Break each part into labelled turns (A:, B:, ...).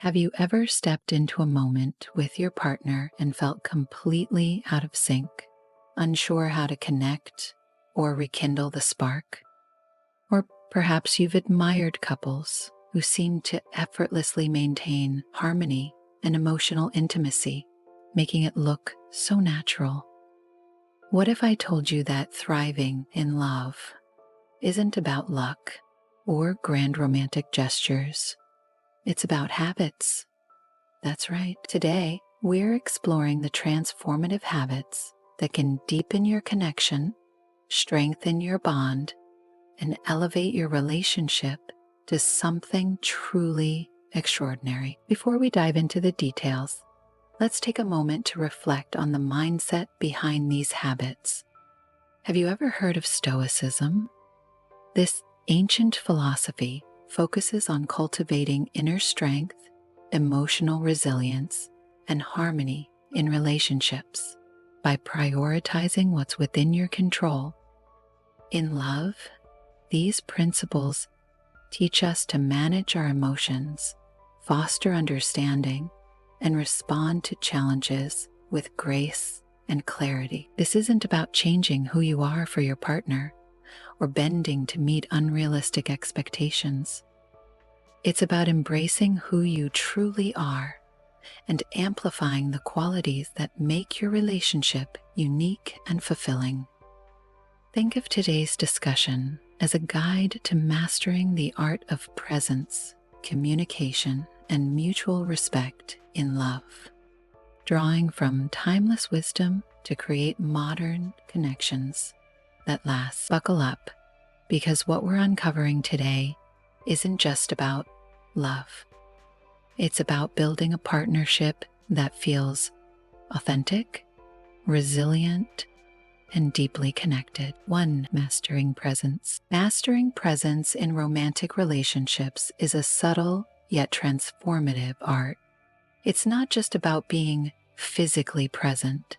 A: Have you ever stepped into a moment with your partner and felt completely out of sync, unsure how to connect or rekindle the spark? Or perhaps you've admired couples who seem to effortlessly maintain harmony and emotional intimacy, making it look so natural. What if I told you that thriving in love isn't about luck or grand romantic gestures? It's about habits. That's right. Today, we're exploring the transformative habits that can deepen your connection, strengthen your bond, and elevate your relationship to something truly extraordinary. Before we dive into the details, let's take a moment to reflect on the mindset behind these habits. Have you ever heard of Stoicism? This ancient philosophy focuses on cultivating inner strength, emotional resilience, and harmony in relationships by prioritizing what's within your control. In love, these principles teach us to manage our emotions, foster understanding, and respond to challenges with grace and clarity. This isn't about changing who you are for your partner or bending to meet unrealistic expectations. It's about embracing who you truly are and amplifying the qualities that make your relationship unique and fulfilling. Think of today's discussion as a guide to mastering the art of presence, communication, and mutual respect in love, drawing from timeless wisdom to create modern connections that last. Buckle up, because what we're uncovering today isn't just about love. It's about building a partnership that feels authentic, resilient, and deeply connected. 1. Mastering presence. Mastering presence in romantic relationships is a subtle yet transformative art. It's not just about being physically present.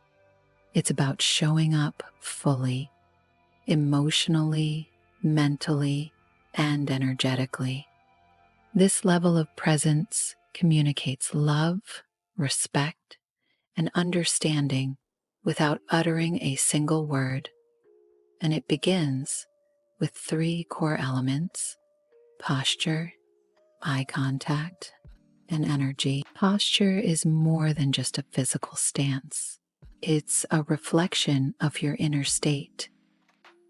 A: It's about showing up fully, emotionally, mentally, and energetically. This level of presence communicates love, respect, and understanding without uttering a single word. And it begins with 3 core elements: posture, eye contact, and energy. Posture is more than just a physical stance. It's a reflection of your inner state.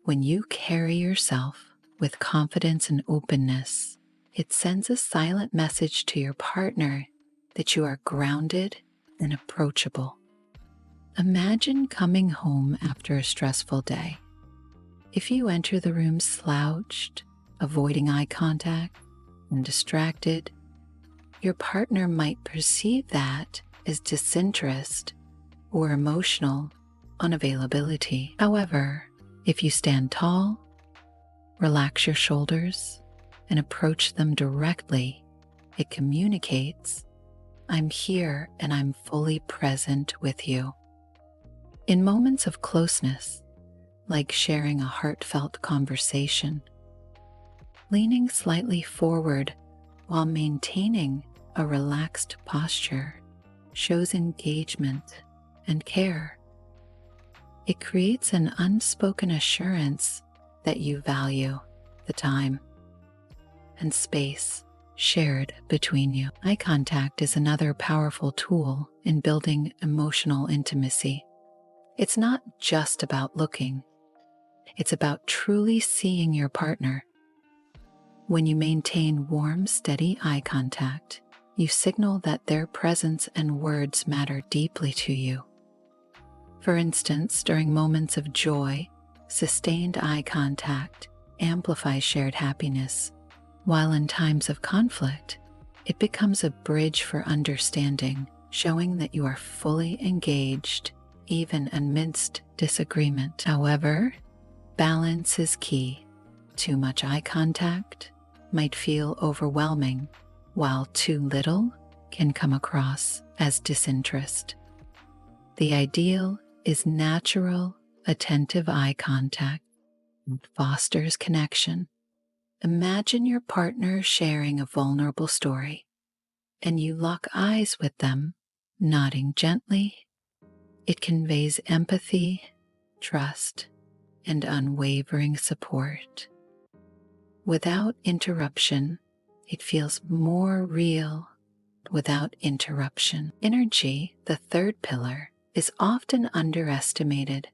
A: When you carry yourself with confidence and openness, it sends a silent message to your partner that you are grounded and approachable. Imagine coming home after a stressful day. If you enter the room slouched, avoiding eye contact, and distracted, your partner might perceive that as disinterest or emotional unavailability. However, if you stand tall, relax your shoulders, and approach them directly, it communicates, "I'm here and I'm fully present with you." In moments of closeness, like sharing a heartfelt conversation, leaning slightly forward while maintaining a relaxed posture shows engagement and care. It creates an unspoken assurance that you value the time and space shared between you. Eye contact is another powerful tool in building emotional intimacy. It's not just about looking. It's about truly seeing your partner. When you maintain warm, steady eye contact, you signal that their presence and words matter deeply to you. For instance, during moments of joy, sustained eye contact amplifies shared happiness, while in times of conflict, it becomes a bridge for understanding, showing that you are fully engaged even amidst disagreement. However, balance is key. Too much eye contact might feel overwhelming, while too little can come across as disinterest. The ideal is natural, attentive eye contact that fosters connection. Imagine your partner sharing a vulnerable story. and you lock eyes with them, nodding gently, it conveys empathy, trust, and unwavering support. Without interruption, it feels more real. Without interruption. Energy, the third pillar, is often underestimated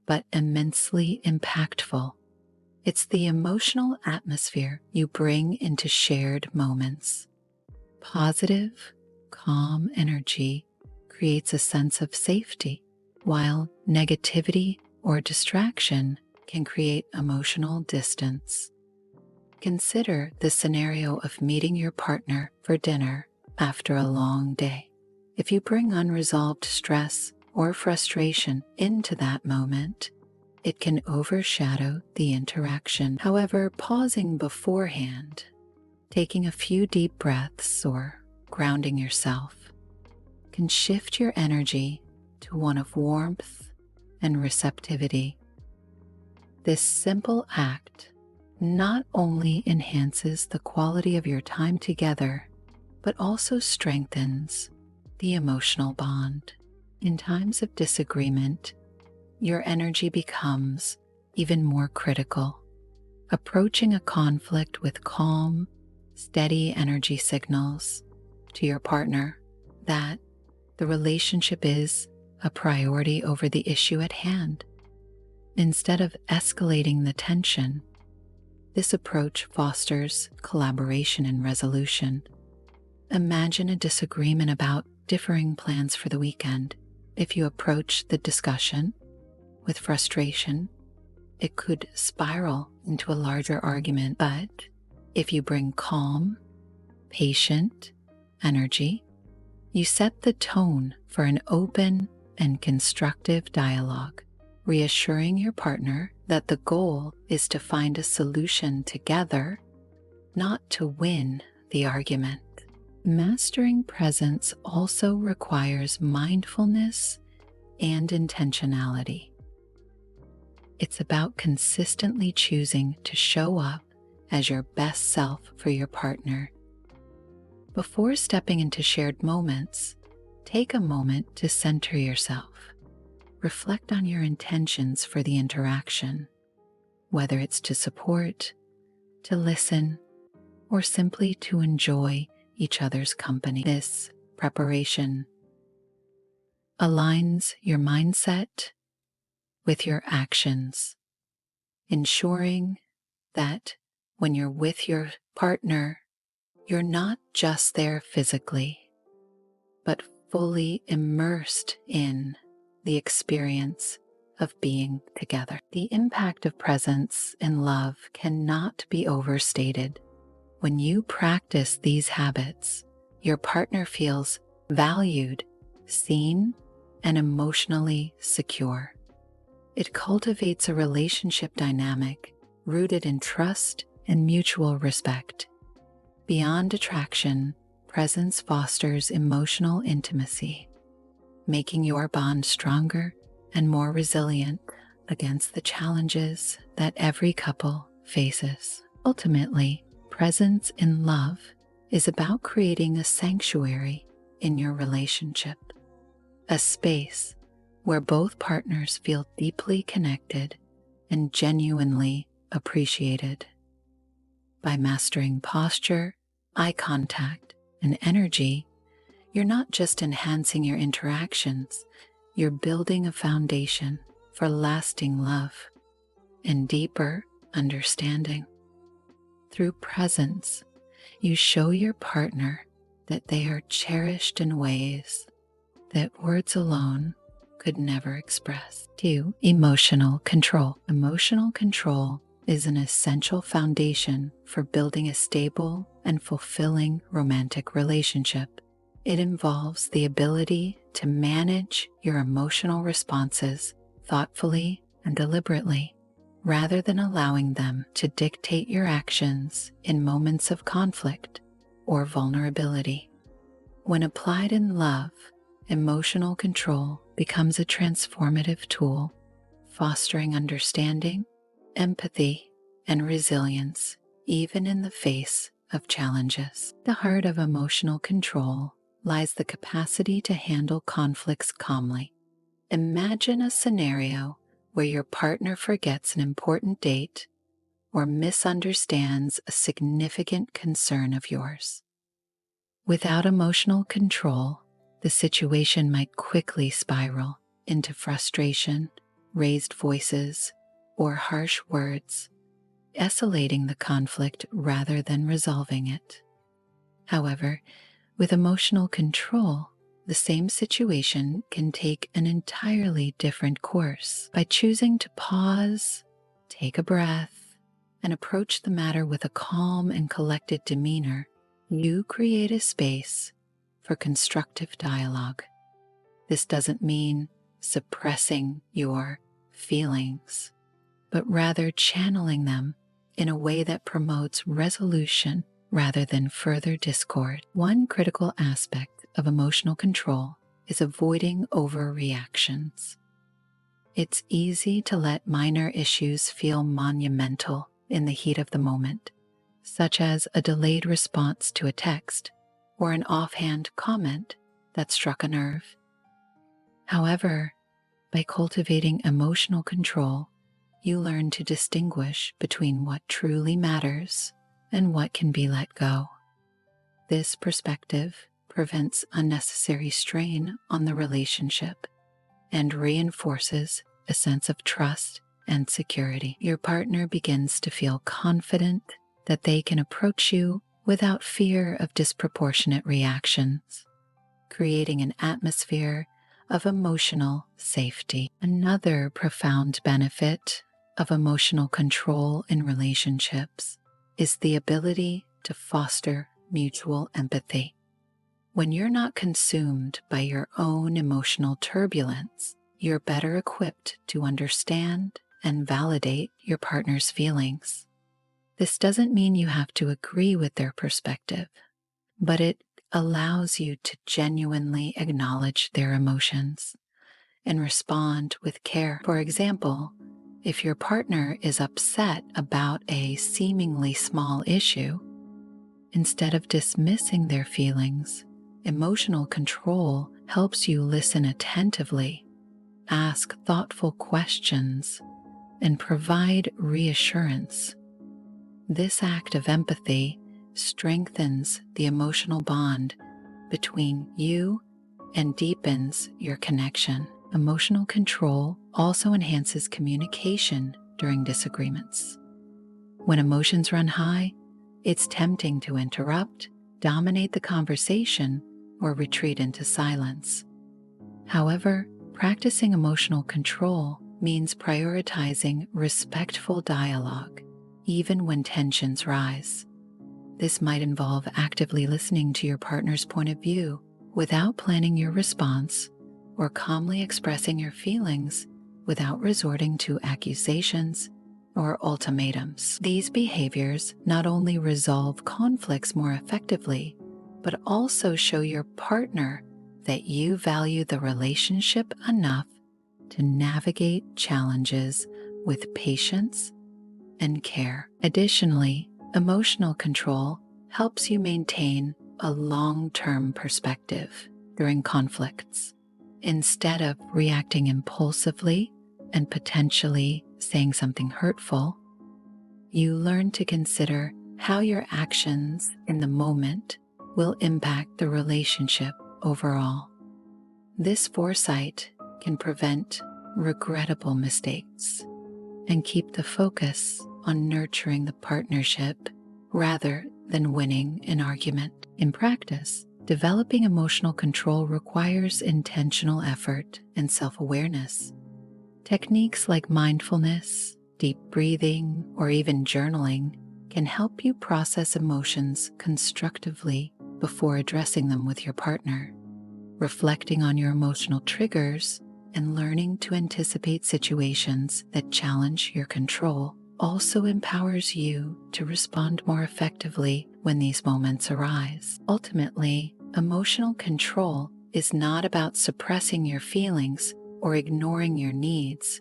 A: but immensely impactful. It's the emotional atmosphere you bring into shared moments. Positive, calm energy creates a sense of safety, while negativity or distraction can create emotional distance. Consider the scenario of meeting your partner for dinner after a long day. If you bring unresolved stress or frustration into that moment, it can overshadow the interaction. However, pausing beforehand, taking a few deep breaths, or grounding yourself can shift your energy to one of warmth and receptivity. This simple act not only enhances the quality of your time together, but also strengthens the emotional bond. In times of disagreement, your energy becomes even more critical. Approaching a conflict with calm, steady energy signals to your partner that the relationship is a priority over the issue at hand. Instead of escalating the tension, this approach fosters collaboration and resolution. Imagine a disagreement about differing plans for the weekend. If you approach the discussion with frustration, it could spiral into a larger argument. But if you bring calm, patient energy, you set the tone for an open and constructive dialogue, reassuring your partner that the goal is to find a solution together, not to win the argument. Mastering presence also requires mindfulness and intentionality. It's about consistently choosing to show up as your best self for your partner. Before stepping into shared moments, take a moment to center yourself. Reflect on your intentions for the interaction, whether it's to support, to listen, or simply to enjoy each other's company. This preparation aligns your mindset with your actions, ensuring that when you're with your partner, you're not just there physically, but fully immersed in the experience of being together. The impact of presence in love cannot be overstated. When you practice these habits, your partner feels valued, seen, and emotionally secure. It cultivates a relationship dynamic rooted in trust and mutual respect. Beyond attraction, presence fosters emotional intimacy, making your bond stronger and more resilient against the challenges that every couple faces. Ultimately, presence in love is about creating a sanctuary in your relationship, a space where both partners feel deeply connected and genuinely appreciated. By mastering posture, eye contact, and energy, you're not just enhancing your interactions, you're building a foundation for lasting love and deeper understanding. Through presence, you show your partner that they are cherished in ways that words alone could never express. 2. Emotional control. Emotional control is an essential foundation for building a stable and fulfilling romantic relationship. It involves the ability to manage your emotional responses thoughtfully and deliberately, rather than allowing them to dictate your actions in moments of conflict or vulnerability. When applied in love, emotional control becomes a transformative tool, fostering understanding, empathy, and resilience, even in the face of challenges. The heart of emotional control lies the capacity to handle conflicts calmly. Imagine a scenario where your partner forgets an important date or misunderstands a significant concern of yours. Without emotional control, the situation might quickly spiral into frustration, raised voices, or harsh words, escalating the conflict rather than resolving it. However, with emotional control, the same situation can take an entirely different course. By choosing to pause, take a breath, and approach the matter with a calm and collected demeanor, you create a space for constructive dialogue. This doesn't mean suppressing your feelings, but rather channeling them in a way that promotes resolution rather than further discord. One critical aspect of emotional control is avoiding overreactions. It's easy to let minor issues feel monumental in the heat of the moment, such as a delayed response to a text or an offhand comment that struck a nerve. However, by cultivating emotional control, you learn to distinguish between what truly matters and what can be let go. This perspective prevents unnecessary strain on the relationship and reinforces a sense of trust and security. Your partner begins to feel confident that they can approach you without fear of disproportionate reactions, creating an atmosphere of emotional safety. Another profound benefit of emotional control in relationships is the ability to foster mutual empathy. When you're not consumed by your own emotional turbulence, you're better equipped to understand and validate your partner's feelings. This doesn't mean you have to agree with their perspective, but it allows you to genuinely acknowledge their emotions and respond with care. For example, if your partner is upset about a seemingly small issue, instead of dismissing their feelings, emotional control helps you listen attentively, ask thoughtful questions, and provide reassurance. This act of empathy strengthens the emotional bond between you and deepens your connection. Emotional control also enhances communication during disagreements. When emotions run high, it's tempting to interrupt, dominate the conversation, or retreat into silence. However, practicing emotional control means prioritizing respectful dialogue, even when tensions rise. This might involve actively listening to your partner's point of view without planning your response, or calmly expressing your feelings without resorting to accusations or ultimatums. These behaviors not only resolve conflicts more effectively, but also show your partner that you value the relationship enough to navigate challenges with patience and care. Additionally, emotional control helps you maintain a long-term perspective during conflicts. Instead of reacting impulsively and potentially saying something hurtful, you learn to consider how your actions in the moment will impact the relationship overall. This foresight can prevent regrettable mistakes and keep the focus on nurturing the partnership rather than winning an argument. In practice, developing emotional control requires intentional effort and self-awareness. Techniques like mindfulness, deep breathing, or even journaling can help you process emotions constructively before addressing them with your partner. Reflecting on your emotional triggers and learning to anticipate situations that challenge your control also empowers you to respond more effectively when these moments arise. Ultimately, emotional control is not about suppressing your feelings or ignoring your needs.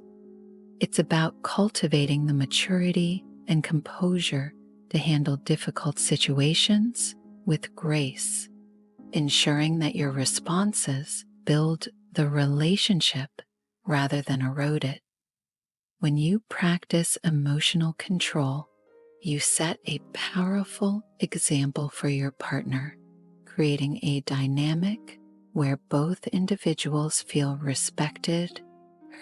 A: It's about cultivating the maturity and composure to handle difficult situations with grace, ensuring that your responses build the relationship rather than erode it. When you practice emotional control, you set a powerful example for your partner, creating a dynamic where both individuals feel respected,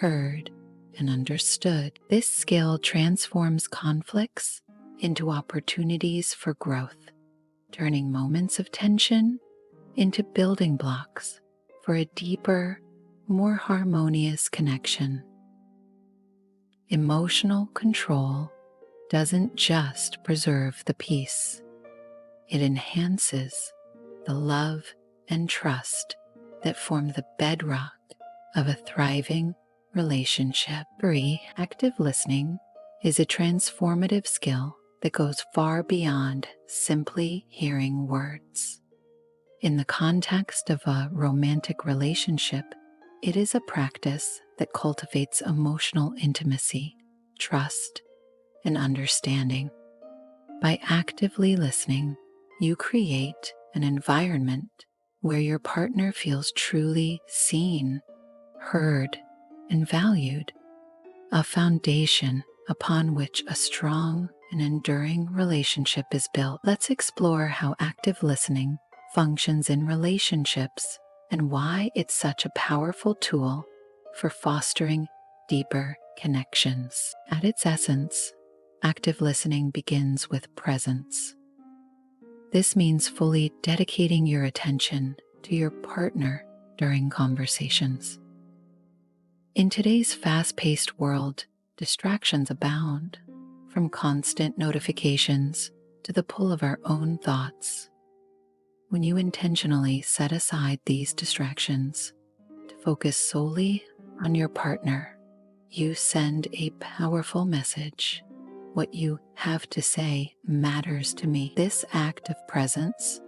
A: heard, and understood. This skill transforms conflicts into opportunities for growth, turning moments of tension into building blocks for a deeper, more harmonious connection. Emotional control doesn't just preserve the peace, it enhances the love and trust that form the bedrock of a thriving relationship. 3. Active listening is a transformative skill that goes far beyond simply hearing words. In the context of a romantic relationship, it is a practice that cultivates emotional intimacy, trust, and understanding. By actively listening, you create an environment where your partner feels truly seen, heard, and valued, a foundation upon which a strong and enduring relationship is built. Let's explore how active listening functions in relationships and why it's such a powerful tool for fostering deeper connections. At its essence, active listening begins with presence. This means fully dedicating your attention to your partner during conversations. In today's fast-paced world, distractions abound, from constant notifications to the pull of our own thoughts. When you intentionally set aside these distractions to focus solely on your partner, you send a powerful message. What you have to say matters to me. This act of presence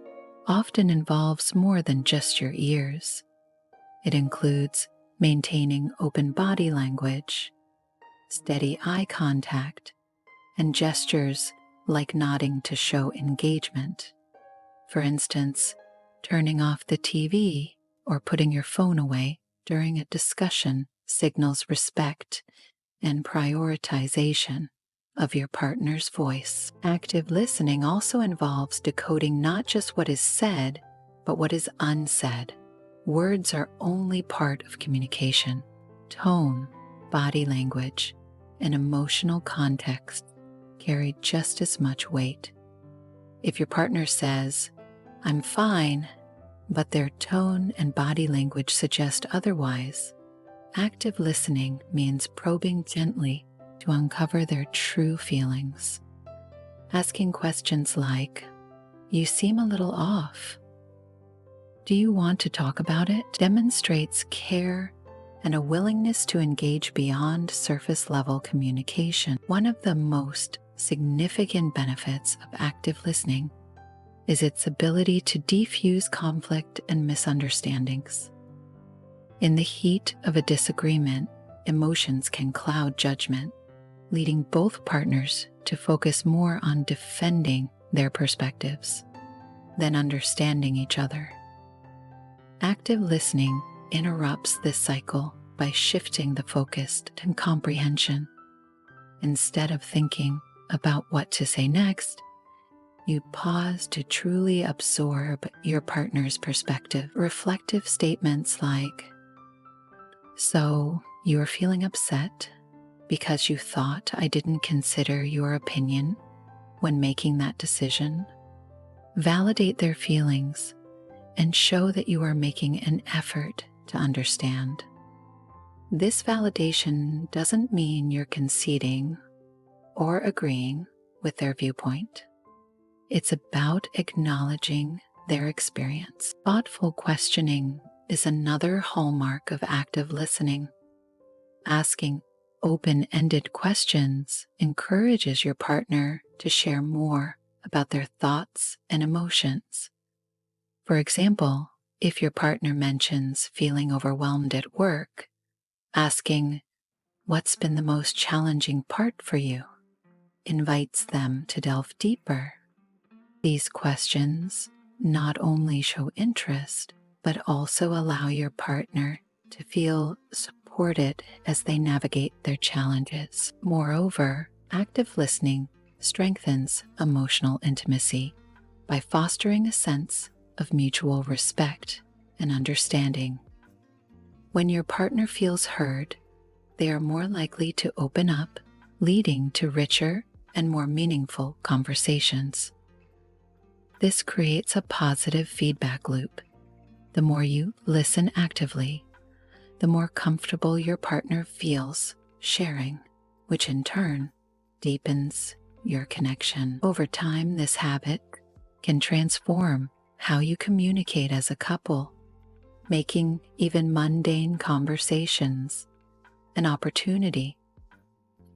A: often involves more than just your ears. It includes maintaining open body language, steady eye contact, and gestures like nodding to show engagement. For instance, turning off the TV or putting your phone away during a discussion signals respect and prioritization of your partner's voice. Active listening also involves decoding not just what is said, but what is unsaid. Words are only part of communication. Tone, body language, and emotional context carry just as much weight. If your partner says, "I'm fine," but their tone and body language suggest otherwise, active listening means probing gently to uncover their true feelings. Asking questions like, "You seem a little off. Do you want to talk about it?" demonstrates care and a willingness to engage beyond surface level communication. One of the most significant benefits of active listening is its ability to defuse conflict and misunderstandings. In the heat of a disagreement, emotions can cloud judgment, leading both partners to focus more on defending their perspectives than understanding each other. Active listening interrupts this cycle by shifting the focus to comprehension. Instead of thinking about what to say next, you pause to truly absorb your partner's perspective. Reflective statements like, "So, you're feeling upset because you thought I didn't consider your opinion when making that decision?" Validate their feelings and show that you are making an effort to understand. This validation doesn't mean you're conceding or agreeing with their viewpoint. It's about acknowledging their experience. Thoughtful questioning is another hallmark of active listening. Asking open-ended questions encourages your partner to share more about their thoughts and emotions. For example, if your partner mentions feeling overwhelmed at work, asking, "What's been the most challenging part for you?" invites them to delve deeper. These questions not only show interest, but also allow your partner to feel supported as they navigate their challenges. Moreover, active listening strengthens emotional intimacy by fostering a sense of mutual respect and understanding. When your partner feels heard, they are more likely to open up, leading to richer and more meaningful conversations. This creates a positive feedback loop. The more you listen actively, the more comfortable your partner feels sharing, which in turn deepens your connection. Over time, this habit can transform how you communicate as a couple, making even mundane conversations an opportunity to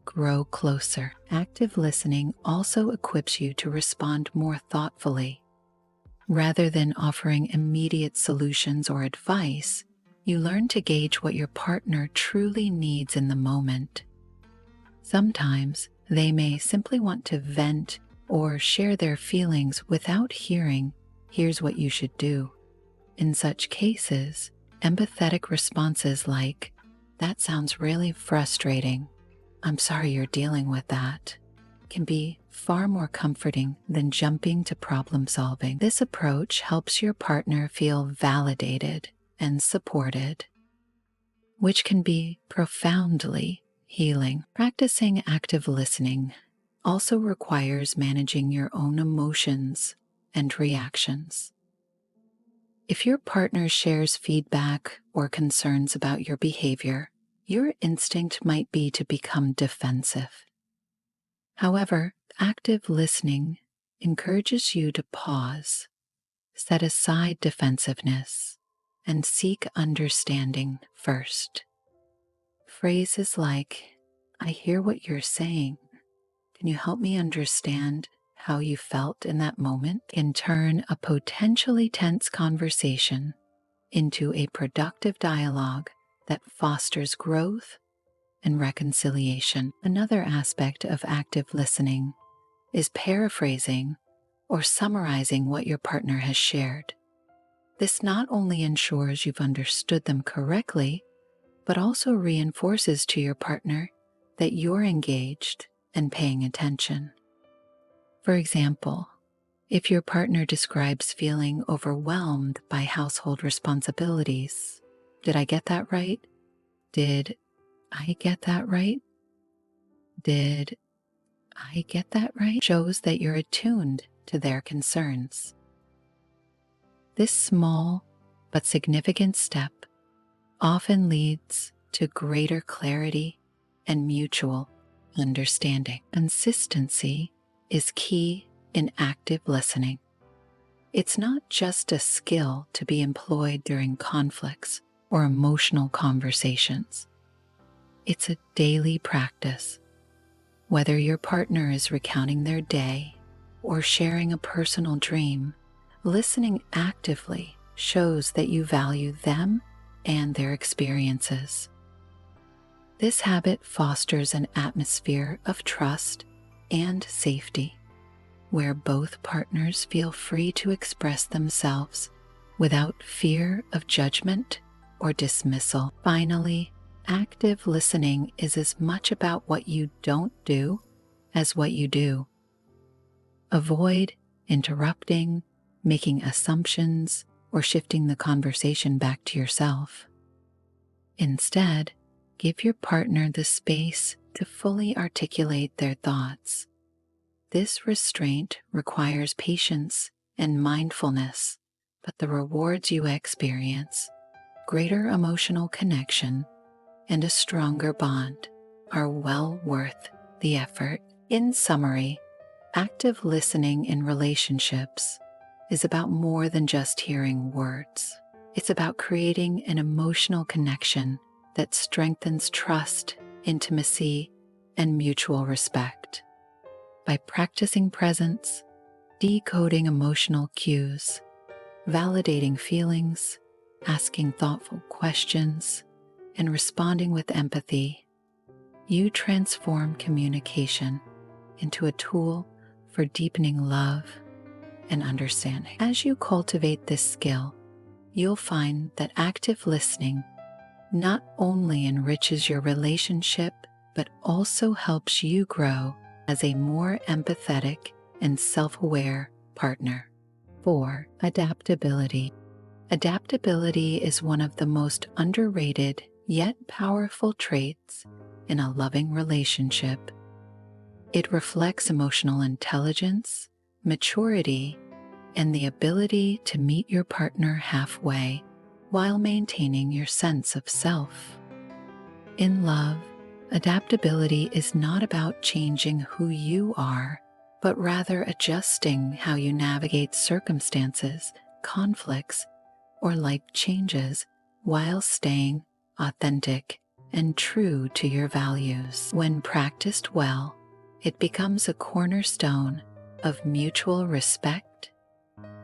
A: grow closer. Active listening also equips you to respond more thoughtfully. Rather than offering immediate solutions or advice, you learn to gauge what your partner truly needs in the moment. Sometimes they may simply want to vent or share their feelings without hearing, "Here's what you should do." In such cases, empathetic responses like, "That sounds really frustrating. I'm sorry you're dealing with that," can be far more comforting than jumping to problem solving. This approach helps your partner feel validated and supported, which can be profoundly healing. Practicing active listening also requires managing your own emotions and reactions. If your partner shares feedback or concerns about your behavior, your instinct might be to become defensive. However, active listening encourages you to pause, set aside defensiveness, and seek understanding first. Phrases like, "I hear what you're saying. Can you help me understand how you felt in that moment?" can turn a potentially tense conversation into a productive dialogue that fosters growth and reconciliation. Another aspect of active listening is paraphrasing or summarizing what your partner has shared. This not only ensures you've understood them correctly, but also reinforces to your partner that you're engaged and paying attention. For example, if your partner describes feeling overwhelmed by household responsibilities, "Did I get that right? Did I get that right? Did I get that right?" shows that you're attuned to their concerns. This small but significant step often leads to greater clarity and mutual understanding. Consistency is key in active listening. It's not just a skill to be employed during conflicts or emotional conversations. It's a daily practice. Whether your partner is recounting their day or sharing a personal dream, listening actively shows that you value them and their experiences. This habit fosters an atmosphere of trust and safety, where both partners feel free to express themselves without fear of judgment or dismissal. Finally, active listening is as much about what you don't do as what you do. Avoid interrupting, making assumptions, or shifting the conversation back to yourself. Instead, give your partner the space to fully articulate their thoughts. This restraint requires patience and mindfulness, but the rewards you experience, greater emotional connection, and a stronger bond, are well worth the effort. In summary, active listening in relationships is about more than just hearing words. It's about creating an emotional connection that strengthens trust, intimacy, and mutual respect. By practicing presence, decoding emotional cues, validating feelings, asking thoughtful questions, and responding with empathy, you transform communication into a tool for deepening love and understanding. As you cultivate this skill, you'll find that active listening not only enriches your relationship, but also helps you grow as a more empathetic and self-aware partner. 4. Adaptability. Adaptability is one of the most underrated yet powerful traits in a loving relationship. It reflects emotional intelligence, maturity, and the ability to meet your partner halfway while maintaining your sense of self. In love, adaptability is not about changing who you are, but rather adjusting how you navigate circumstances, conflicts, or life changes while staying authentic and true to your values. When practiced well, it becomes a cornerstone of mutual respect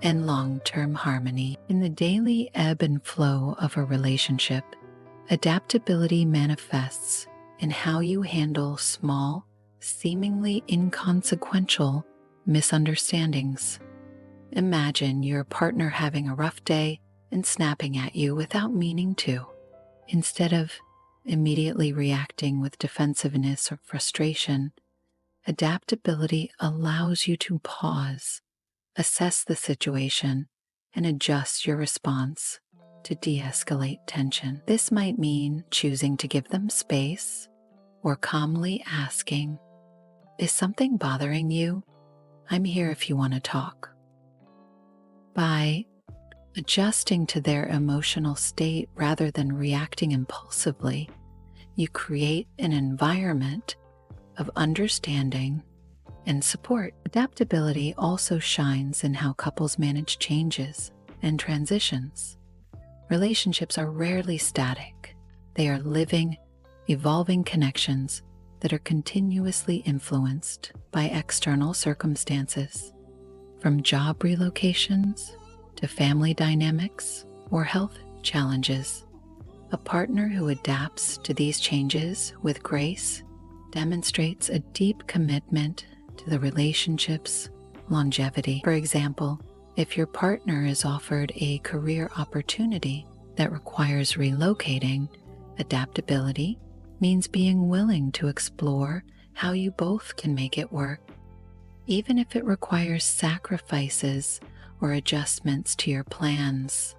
A: and long-term harmony. In the daily ebb and flow of a relationship, adaptability manifests in how you handle small, seemingly inconsequential misunderstandings. Imagine your partner having a rough day and snapping at you without meaning to. Instead of immediately reacting with defensiveness or frustration, adaptability allows you to pause, assess the situation, and adjust your response to de-escalate tension. This might mean choosing to give them space or calmly asking, "Is something bothering you? I'm here if you want to talk." By adjusting to their emotional state rather than reacting impulsively, you create an environment of understanding and support. Adaptability also shines in how couples manage changes and transitions. Relationships are rarely static. They are living, evolving connections that are continuously influenced by external circumstances, from job relocations to family dynamics or health challenges. A partner who adapts to these changes with grace demonstrates a deep commitment to the relationship's longevity. For example, if your partner is offered a career opportunity that requires relocating, adaptability means being willing to explore how you both can make it work, even if it requires sacrifices or adjustments to your plans.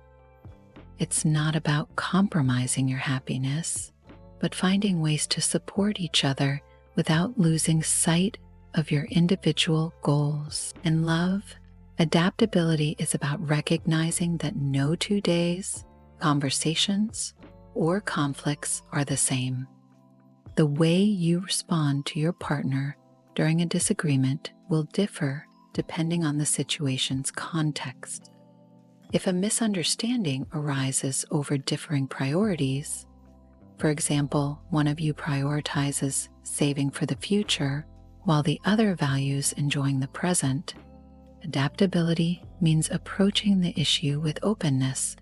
A: It's not about compromising your happiness, but finding ways to support each other without losing sight of your individual goals. In love, adaptability is about recognizing that no 2 days, conversations, or conflicts are the same. The way you respond to your partner during a disagreement will differ depending on the situation's context. If a misunderstanding arises over differing priorities, for example, one of you prioritizes saving for the future while the other values enjoying the present, adaptability means approaching the issue with openness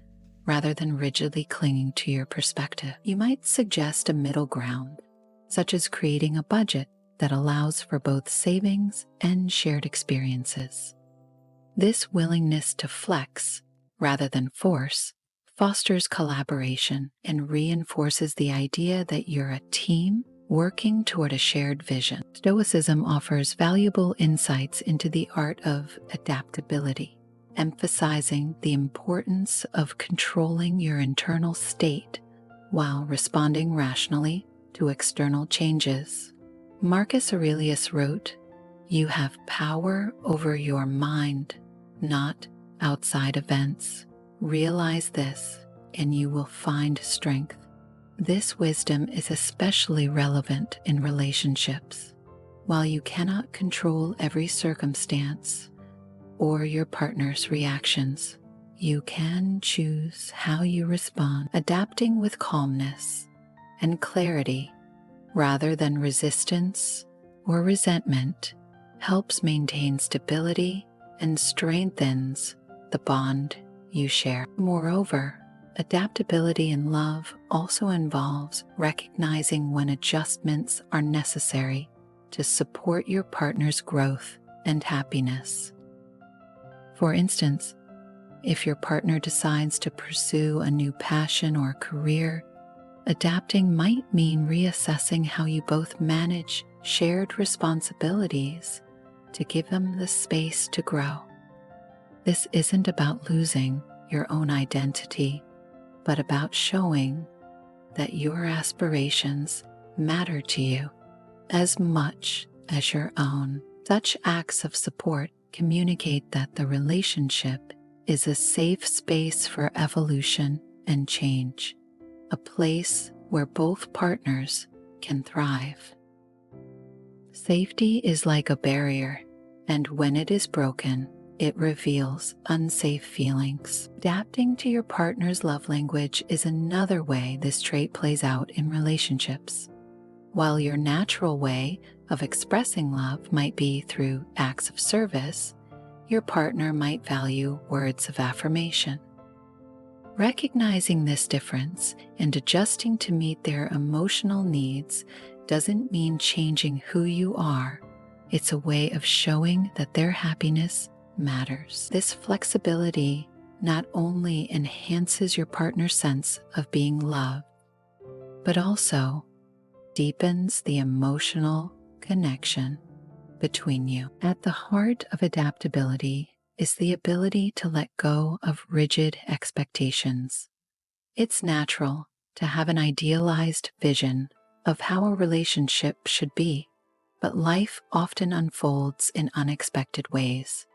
A: rather than rigidly clinging to your perspective. You might suggest a middle ground, such as creating a budget that allows for both savings and shared experiences. This willingness to flex rather than force fosters collaboration and reinforces the idea that you're a team working toward a shared vision. Stoicism offers valuable insights into the art of adaptability, emphasizing the importance of controlling your internal state while responding rationally to external changes. Marcus Aurelius wrote, "You have power over your mind, not outside events. Realize this, and you will find strength." This wisdom is especially relevant in relationships. While you cannot control every circumstance or your partner's reactions, you can choose how you respond, adapting with calmness and clarity rather than resistance or resentment helps maintain stability and strengthens the bond you share. Moreover, adaptability in love also involves recognizing when adjustments are necessary to support your partner's growth and happiness. For instance, if your partner decides to pursue a new passion or career, adapting might mean reassessing how you both manage shared responsibilities to give them the space to grow. This isn't about losing your own identity, but about showing that your aspirations matter to you as much as your own. Such acts of support communicate that the relationship is a safe space for evolution and change, a place where both partners can thrive. Safety is like a barrier, and when it is broken, it reveals unsafe feelings. Adapting to your partner's love language is another way this trait plays out in relationships. While your natural way of expressing love might be through acts of service, your partner might value words of affirmation. Recognizing this difference and adjusting to meet their emotional needs doesn't mean changing who you are. It's a way of showing that their happiness matters. This flexibility not only enhances your partner's sense of being loved, but also deepens the emotional connection between you. At the heart of adaptability is the ability to let go of rigid expectations. It's natural to have an idealized vision of how a relationship should be, but life often unfolds in unexpected ways.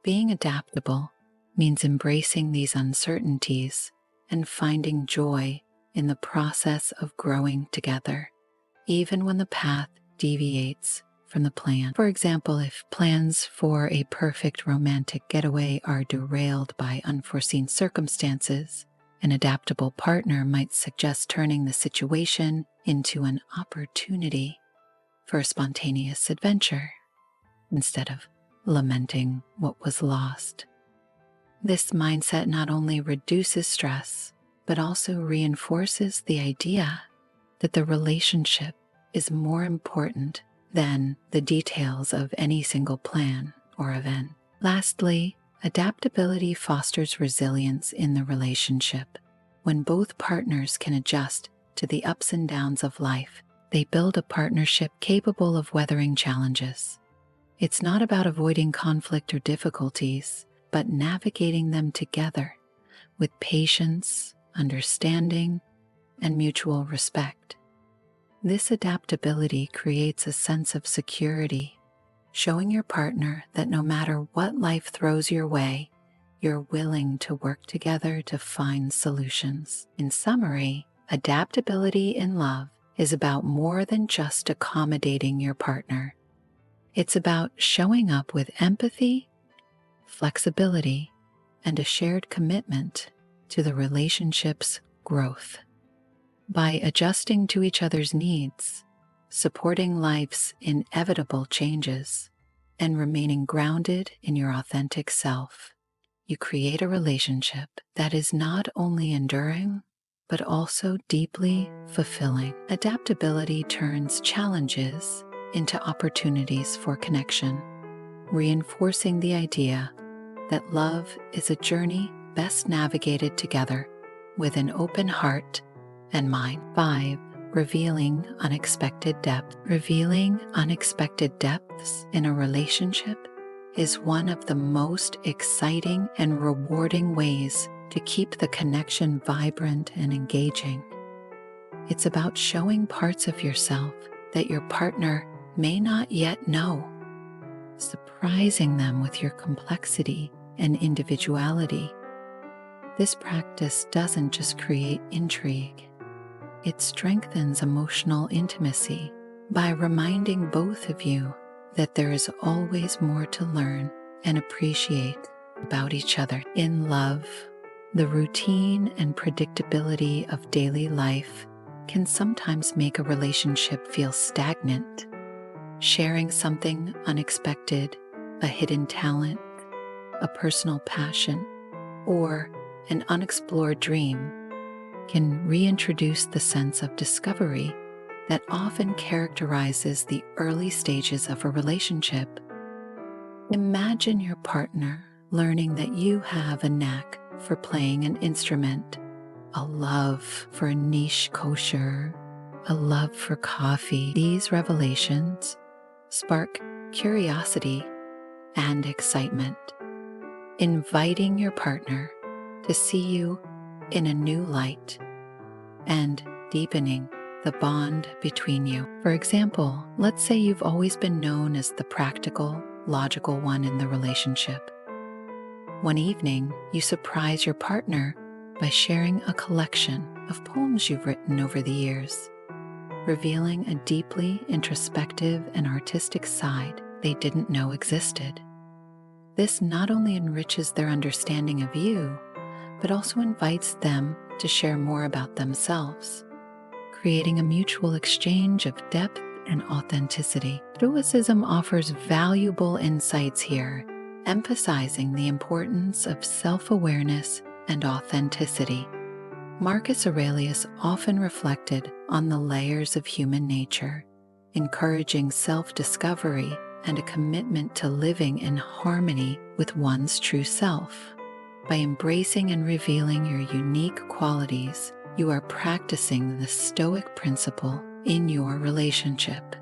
A: Being adaptable means embracing these uncertainties and finding joy in the process of growing together, even when the path deviates from the plan. For example, if plans for a perfect romantic getaway are derailed by unforeseen circumstances, an adaptable partner might suggest turning the situation into an opportunity for a spontaneous adventure instead of lamenting what was lost. This mindset not only reduces stress, but also reinforces the idea that the relationship is more important than the details of any single plan or event. Lastly, adaptability fosters resilience in the relationship. When both partners can adjust to the ups and downs of life, they build a partnership capable of weathering challenges. It's not about avoiding conflict or difficulties, but navigating them together with patience, understanding, and mutual respect. This adaptability creates a sense of security, showing your partner that no matter what life throws your way, you're willing to work together to find solutions. In summary, adaptability in love is about more than just accommodating your partner. It's about showing up with empathy, flexibility, and a shared commitment to the relationship's growth. By adjusting to each other's needs, supporting life's inevitable changes, and remaining grounded in your authentic self, you create a relationship that is not only enduring, but also deeply fulfilling. Adaptability turns challenges into opportunities for connection, reinforcing the idea that love is a journey best navigated together with an open heart and mind. 5. Revealing unexpected depth. Revealing unexpected depths in a relationship is one of the most exciting and rewarding ways to keep the connection vibrant and engaging. It's about showing parts of yourself that your partner may not yet know, surprising them with your complexity and individuality. This practice doesn't just create intrigue, it strengthens emotional intimacy by reminding both of you that there is always more to learn and appreciate about each other. In love, the routine and predictability of daily life can sometimes make a relationship feel stagnant. Sharing something unexpected, a hidden talent, a personal passion, or an unexplored dream can reintroduce the sense of discovery that often characterizes the early stages of a relationship. Imagine your partner learning that you have a knack for playing an instrument, a love for a niche kosher, a love for coffee. These revelations spark curiosity and excitement, inviting your partner to see you in a new light and deepening the bond between you. For example, let's say you've always been known as the practical, logical one in the relationship. One evening, you surprise your partner by sharing a collection of poems you've written over the years, revealing a deeply introspective and artistic side they didn't know existed. This not only enriches their understanding of you, but also invites them to share more about themselves, creating a mutual exchange of depth and authenticity. Stoicism offers valuable insights here, emphasizing the importance of self-awareness and authenticity. Marcus Aurelius often reflected on the layers of human nature, encouraging self-discovery and a commitment to living in harmony with one's true self. By embracing and revealing your unique qualities, you are practicing the Stoic principle in your relationship.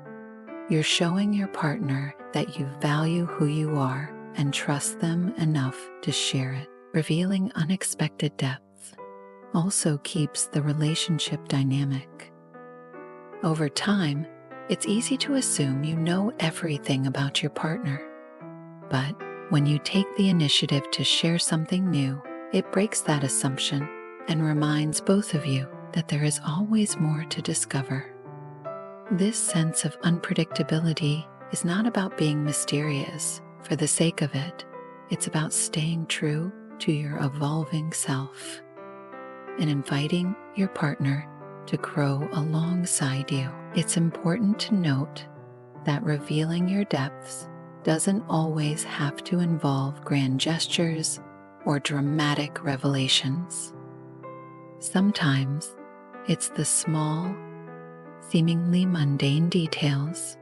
A: You're showing your partner that you value who you are and trust them enough to share it. Revealing unexpected depth also keeps the relationship dynamic. Over time, it's easy to assume you know everything about your partner. But when you take the initiative to share something new, it breaks that assumption and reminds both of you that there is always more to discover. This sense of unpredictability is not about being mysterious for the sake of it. It's about staying true to your evolving self and inviting your partner to grow alongside you. It's important to note that revealing your depths doesn't always have to involve grand gestures or dramatic revelations. Sometimes it's the small, seemingly mundane details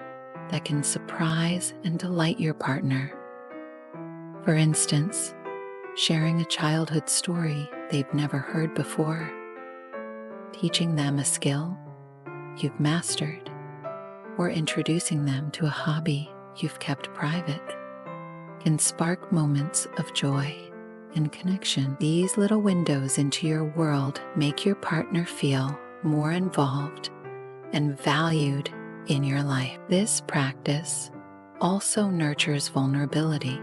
A: that can surprise and delight your partner. For instance, sharing a childhood story they've never heard before, teaching them a skill you've mastered, or introducing them to a hobby you've kept private can spark moments of joy and connection. These little windows into your world make your partner feel more involved and valued in your life. This practice also nurtures vulnerability,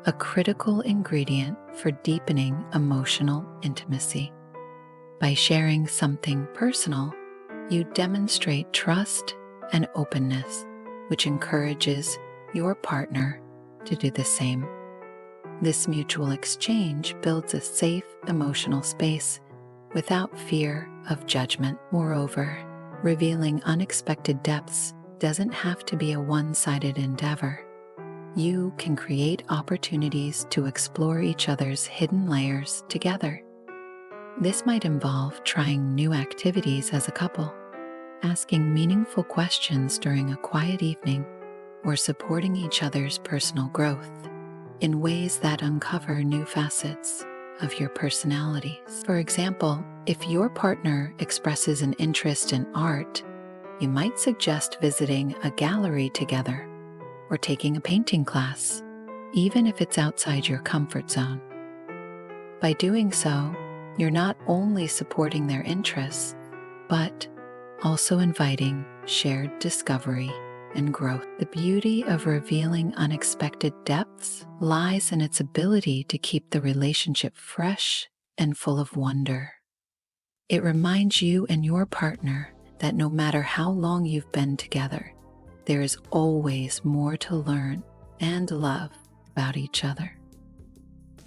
A: a critical ingredient for deepening emotional intimacy. By sharing something personal, you demonstrate trust and openness, which encourages your partner to do the same. This mutual exchange builds a safe emotional space without fear of judgment. Moreover, revealing unexpected depths doesn't have to be a one-sided endeavor. You can create opportunities to explore each other's hidden layers together. This might involve trying new activities as a couple, asking meaningful questions during a quiet evening, or supporting each other's personal growth in ways that uncover new facets of your personalities. For example, if your partner expresses an interest in art, you might suggest visiting a gallery together or taking a painting class, even if it's outside your comfort zone. By doing so, you're not only supporting their interests, but also inviting shared discovery and growth. The beauty of revealing unexpected depths lies in its ability to keep the relationship fresh and full of wonder. It reminds you and your partner that no matter how long you've been together, there is always more to learn and love about each other.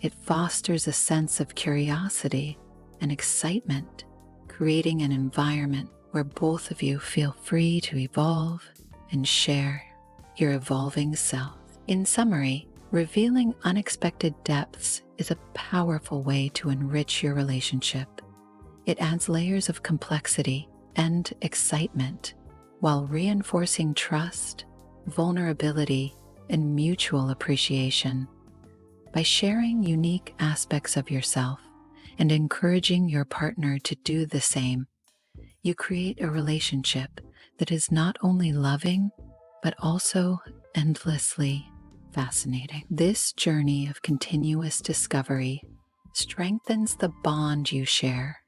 A: It fosters a sense of curiosity and excitement, creating an environment where both of you feel free to evolve and share your evolving self. In summary, revealing unexpected depths is a powerful way to enrich your relationship. It adds layers of complexity and excitement while reinforcing trust, vulnerability, and mutual appreciation. By sharing unique aspects of yourself and encouraging your partner to do the same, you create a relationship that is not only loving, but also endlessly fascinating. This journey of continuous discovery strengthens the bond you share,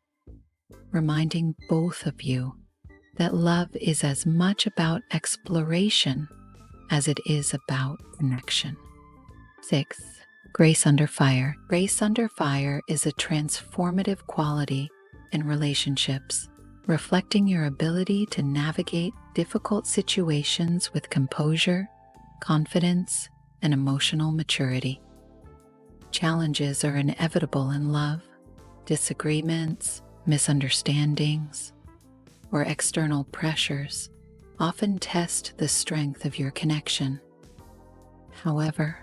A: reminding both of you that love is as much about exploration as it is about connection. 6. Grace under fire. Grace under fire is a transformative quality in relationships, reflecting your ability to navigate difficult situations with composure, confidence, and emotional maturity. Challenges are inevitable in love. Disagreements, misunderstandings, or external pressures often test the strength of your connection. However,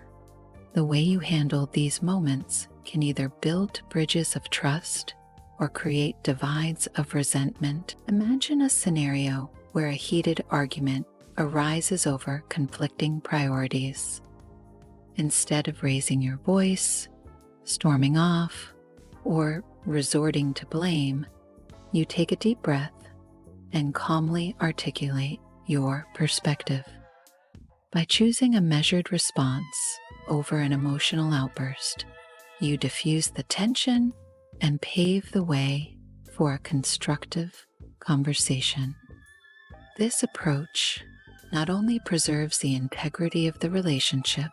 A: the way you handle these moments can either build bridges of trust or create divides of resentment. Imagine a scenario where a heated argument arises over conflicting priorities. Instead of raising your voice, storming off, or resorting to blame, you take a deep breath and calmly articulate your perspective. By choosing a measured response over an emotional outburst, you diffuse the tension and pave the way for a constructive conversation. This approach not only preserves the integrity of the relationship,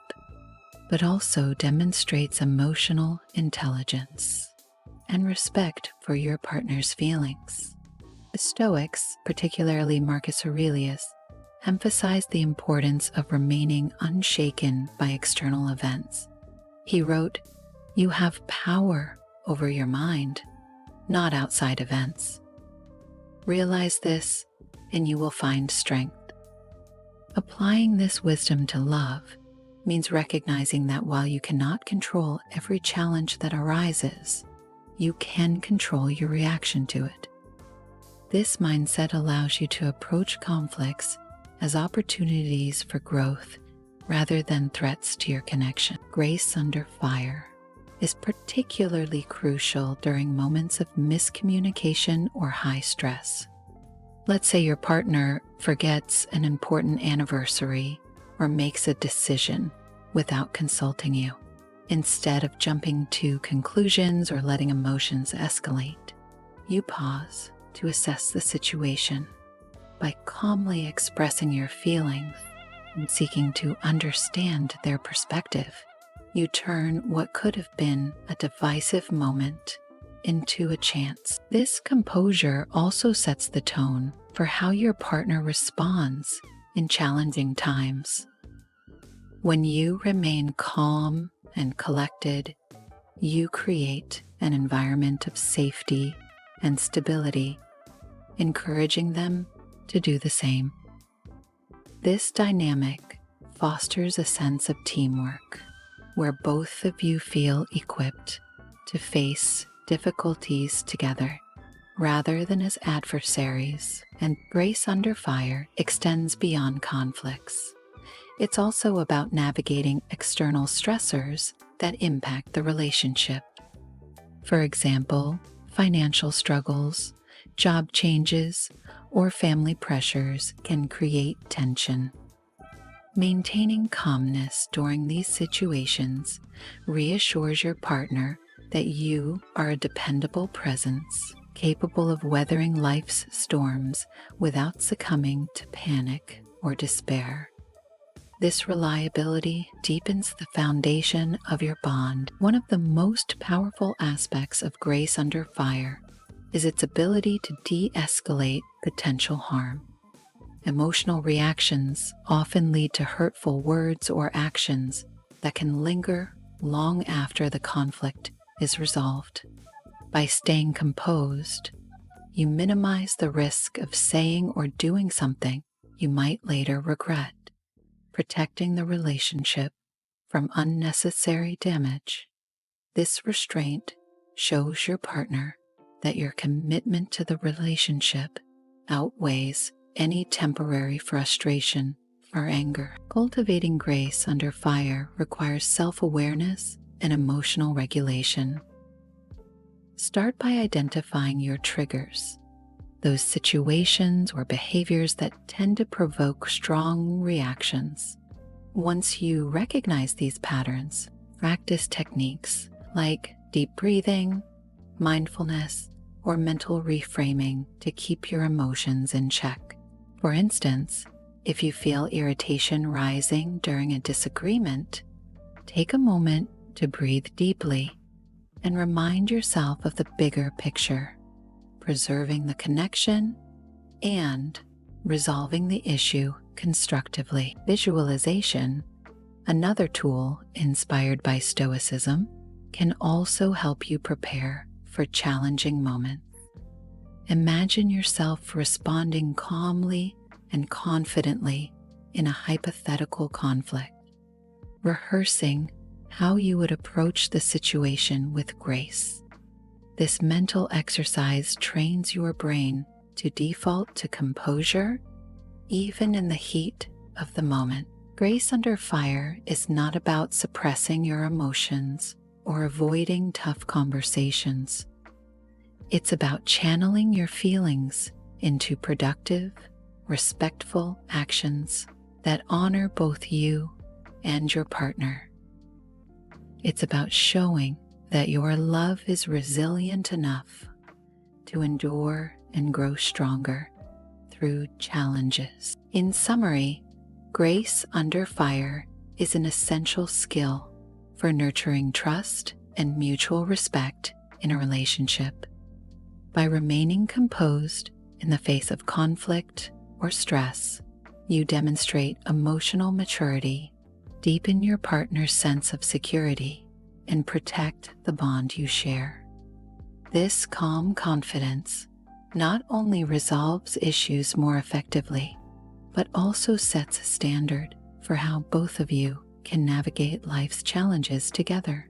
A: but also demonstrates emotional intelligence and respect for your partner's feelings. The Stoics, particularly Marcus Aurelius, emphasized the importance of remaining unshaken by external events. He wrote, "You have power over your mind, not outside events. Realize this, and you will find strength." Applying this wisdom to love means recognizing that while you cannot control every challenge that arises, you can control your reaction to it. This mindset allows you to approach conflicts as opportunities for growth rather than threats to your connection. Grace under fire is particularly crucial during moments of miscommunication or high stress. Let's say your partner forgets an important anniversary or makes a decision without consulting you. Instead of jumping to conclusions or letting emotions escalate, you pause to assess the situation. By calmly expressing your feelings and seeking to understand their perspective, you turn what could have been a divisive moment into a chance. This composure also sets the tone for how your partner responds in challenging times. When you remain calm and collected, you create an environment of safety and stability, encouraging them to do the same. This dynamic fosters a sense of teamwork, where both of you feel equipped to face difficulties together rather than as adversaries. And grace under fire extends beyond conflicts. It's also about navigating external stressors that impact the relationship. For example, financial struggles, job changes, or family pressures can create tension. Maintaining calmness during these situations reassures your partner that you are a dependable presence, capable of weathering life's storms without succumbing to panic or despair. This reliability deepens the foundation of your bond. One of the most powerful aspects of grace under fire is its ability to de-escalate potential harm. Emotional reactions often lead to hurtful words or actions that can linger long after the conflict is resolved. By staying composed, you minimize the risk of saying or doing something you might later regret, protecting the relationship from unnecessary damage. This restraint shows your partner that your commitment to the relationship outweighs any temporary frustration or anger. Cultivating grace under fire requires self-awareness and emotional regulation. Start by identifying your triggers, those situations or behaviors that tend to provoke strong reactions. Once you recognize these patterns, practice techniques like deep breathing, mindfulness, or mental reframing to keep your emotions in check. For instance, if you feel irritation rising during a disagreement, take a moment to breathe deeply and remind yourself of the bigger picture, preserving the connection and resolving the issue constructively. Visualization, another tool inspired by Stoicism, can also help you prepare for challenging moments. Imagine yourself responding calmly and confidently in a hypothetical conflict, rehearsing how you would approach the situation with grace. This mental exercise trains your brain to default to composure, even in the heat of the moment. Grace under fire is not about suppressing your emotions or avoiding tough conversations. It's about channeling your feelings into productive, respectful actions that honor both you and your partner. It's about showing that your love is resilient enough to endure and grow stronger through challenges. In summary, grace under fire is an essential skill for nurturing trust and mutual respect in a relationship. By remaining composed in the face of conflict or stress, you demonstrate emotional maturity, deepen your partner's sense of security, and protect the bond you share. This calm confidence not only resolves issues more effectively, but also sets a standard for how both of you can navigate life's challenges together,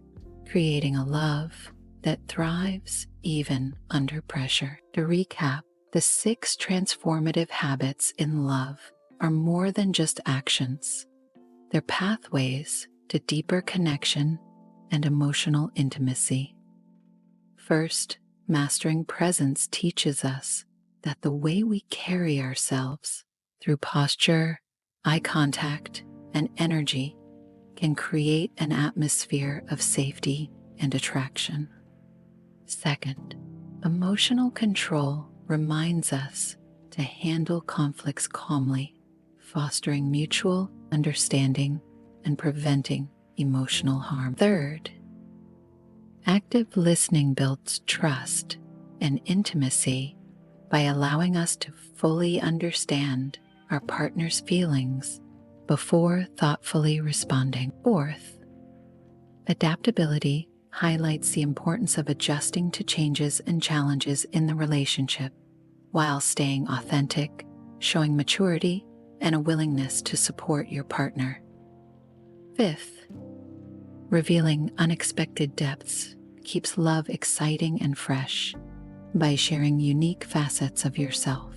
A: creating a love that thrives even under pressure. To recap, the 6 transformative habits in love are more than just actions. They're pathways to deeper connection and emotional intimacy. First, mastering presence teaches us that the way we carry ourselves through posture, eye contact, and energy can create an atmosphere of safety and attraction. Second, emotional control reminds us to handle conflicts calmly, fostering mutual understanding and preventing emotional harm. Third, active listening builds trust and intimacy by allowing us to fully understand our partner's feelings before thoughtfully responding. Fourth, adaptability highlights the importance of adjusting to changes and challenges in the relationship while staying authentic, showing maturity and a willingness to support your partner. Fifth, revealing unexpected depths keeps love exciting and fresh by sharing unique facets of yourself,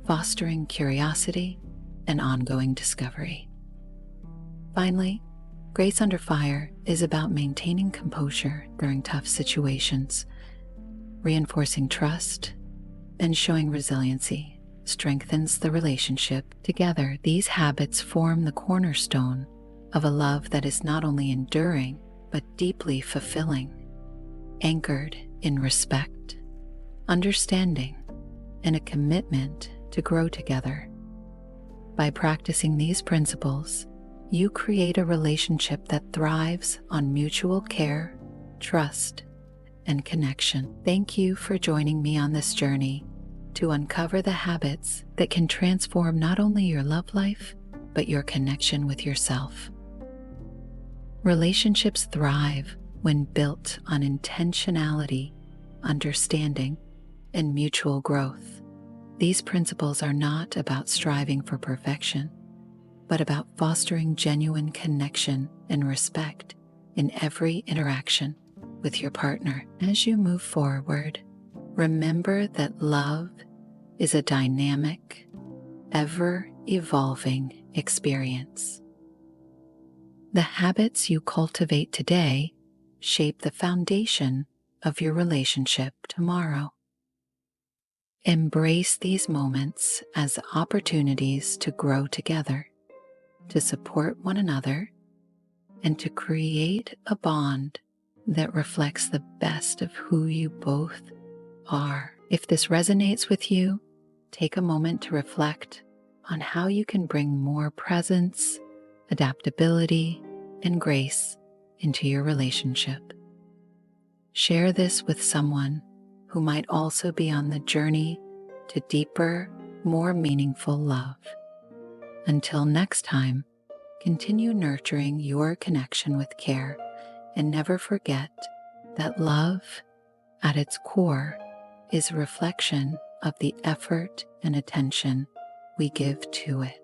A: fostering curiosity and ongoing discovery. Finally, grace under fire is about maintaining composure during tough situations, reinforcing trust, and showing resiliency strengthens the relationship. Together, these habits form the cornerstone of a love that is not only enduring, but deeply fulfilling, anchored in respect, understanding, and a commitment to grow together. By practicing these principles, you create a relationship that thrives on mutual care, trust, and connection. Thank you for joining me on this journey to uncover the habits that can transform not only your love life, but your connection with yourself. Relationships thrive when built on intentionality, understanding, and mutual growth. These principles are not about striving for perfection, but about fostering genuine connection and respect in every interaction with your partner. As you move forward, remember that love is a dynamic, ever-evolving experience. The habits you cultivate today shape the foundation of your relationship tomorrow. Embrace these moments as opportunities to grow together, to support one another, and to create a bond that reflects the best of who you both are. If this resonates with you, take a moment to reflect on how you can bring more presence, adaptability, and grace into your relationship. Share this with someone who might also be on the journey to deeper, more meaningful love. Until next time, continue nurturing your connection with care, and never forget that love, at its core, is a reflection of the effort and attention we give to it.